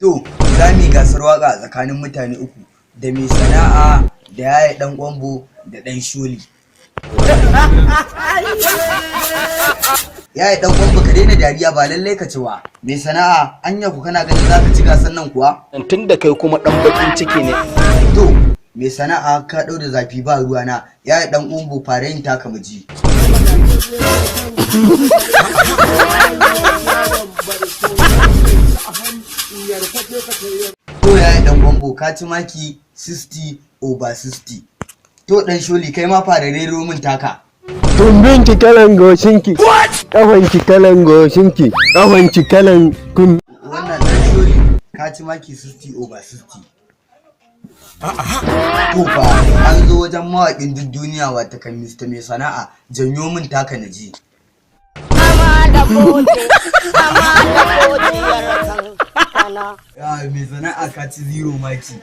To, za mu yi gasar waka tsakanin mutane uku da mai sana'a da yaya dan kwambo da dan sholi. Yaya dan kwambo ka daina dariya ba lallai ka ci ba. Mai sana'a anya ku kana ganin za ka ci gasar nan kuwa? Tun da kai kuma dan bakin ciki ne. To, mai sana'a ka ɗau da zafi ba ruwana, yaya dan kwambo fara yin taka muji. To yaya dan kwambo ka ci maki 60/60. To dan sholi kai ma fara rero min taka. Tumbinki kalan goshinki, ƙafanki kalan goshinki, ƙafanki kalan kun. Wannan dan sholi ka ci maki 60/60. To fa an zo wajen mawaƙin duk duniya wata kan Mr. Mai sana'a janyo min taka na ji. Ya mai sana'a ka ci 0 maki.